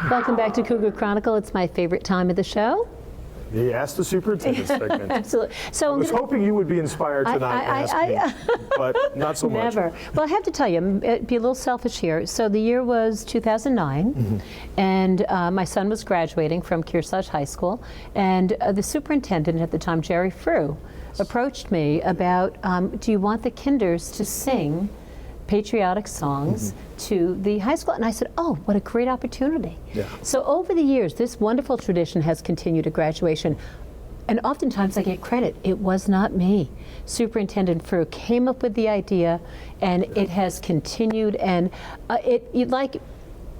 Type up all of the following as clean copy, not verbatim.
Welcome back to Cougar Chronicle. It's my favorite time of the show. He asked the superintendent segment. Absolutely. So I was hoping you would be inspired tonight to ask me, but not so much. Never. Well, I have to tell you, be a little selfish here. So the year was 2009, and my son was graduating from Kearsarge High School, and the superintendent at the time, Jerry Frew, approached me about, do you want the kinders to sing patriotic songs to the high school? And I said, oh, what a great opportunity. Yeah. So over the years, this wonderful tradition has continued at graduation. And oftentimes I get credit. It was not me. Superintendent Frew came up with the idea, and it has continued. And like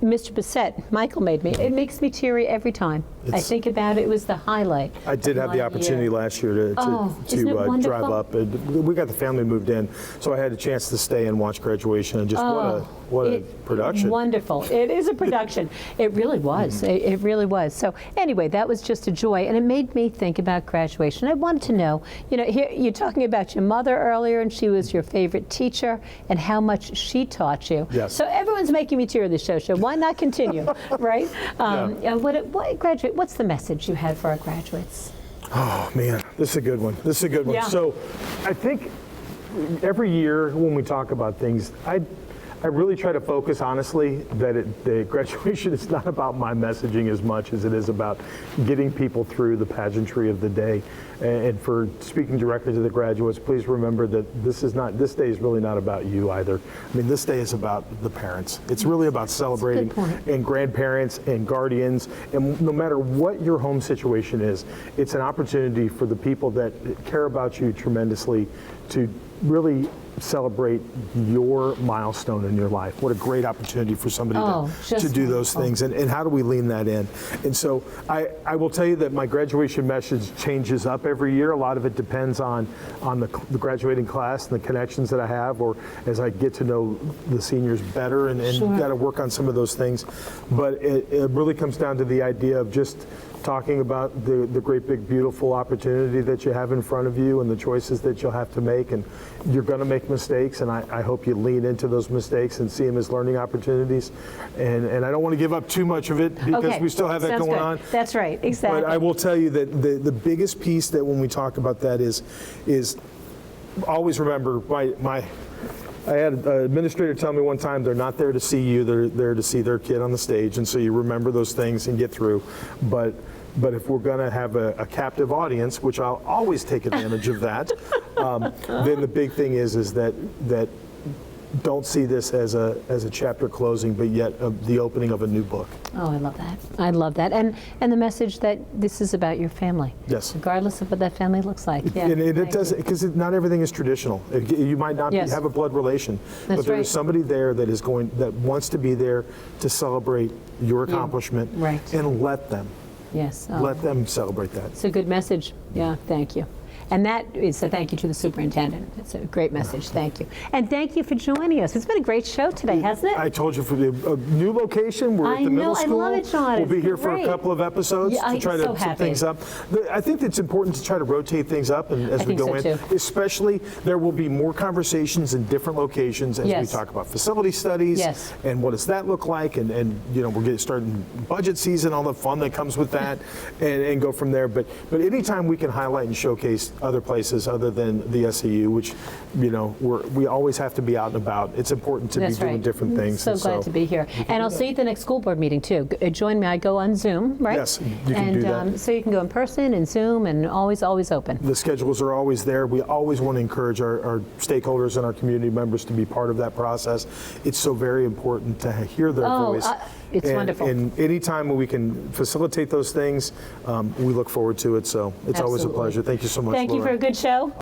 Mr. Bissett, Michael made me, it makes me teary every time I think about it. It was the highlight. I did have the opportunity last year to drive up. We got the family moved in, so I had a chance to stay and watch graduation. And just what a production! Wonderful. It is a production. It really was. It really was. So anyway, that was just a joy, and it made me think about graduation. I wanted to know, here you're talking about your mother earlier, and she was your favorite teacher, and how much she taught you. Yes. So everyone's making me tear this show. Why not continue, right? What's the message you had for our graduates? Oh man, this is a good one. Yeah. So I think every year when we talk about things, I really try to focus honestly that the graduation is not about my messaging as much as it is about getting people through the pageantry of the day. And for speaking directly to the graduates, please remember that this day is really not about you either. I mean, this day is about the parents. It's really about celebrating and grandparents and guardians. And no matter what your home situation is, it's an opportunity for the people that care about you tremendously to really celebrate your milestone in your life. What a great opportunity for somebody to do those things. And how do we lean that in? And so I will tell you that my graduation message changes up every year. A lot of it depends on the graduating class and the connections that I have, or as I get to know the seniors better and got to work on some of those things. But it really comes down to the idea of just talking about the great big beautiful opportunity that you have in front of you and the choices that you'll have to make, and you're going to make mistakes, and I hope you lean into those mistakes and see them as learning opportunities, and I don't want to give up too much of it because we still have that going on. That's right, exactly. But I will tell you that the biggest piece that when we talk about that is always remember I had an administrator tell me one time, they're not there to see you, they're there to see their kid on the stage, and so you remember those things and get through. But if we're going to have a captive audience, which I'll always take advantage of that, then the big thing is that don't see this as a chapter closing, but yet the opening of a new book. Oh, I love that. I love that. And the message that this is about your family. Yes. Regardless of what that family looks like. Yeah. And it does, because not everything is traditional. You might not have a blood relation, but there is somebody there that wants to be there to celebrate your accomplishment, and let them. Yes. Oh. Let them celebrate that. It's a good message. Yeah, thank you. And that is a thank you to the superintendent. It's a great message. Thank you. And thank you for joining us. It's been a great show today, hasn't it? I told you, for the new location, we're at the middle school. I love it, John. We'll be here for a couple of episodes to try to set things up. I think it's important to try to rotate things up as we go in. Too. Especially, there will be more conversations in different locations as we talk about facility studies and what does that look like, and we're getting started budget season, all the fun that comes with that, and go from there. But anytime we can highlight and showcase other places other than the SEU, which we always have to be out and about. It's important to be doing different things. So glad to be here. And I'll see you at the next school board meeting too. Join me. I go on Zoom, right? Yes, you can do that. So you can go in person and Zoom, and always open. The schedules are always there. We always want to encourage our stakeholders and our community members to be part of that process. It's so very important to hear their voice. It's wonderful. And anytime we can facilitate those things, we look forward to it. So it's always a pleasure. Thank you so much, Thank you for a good show.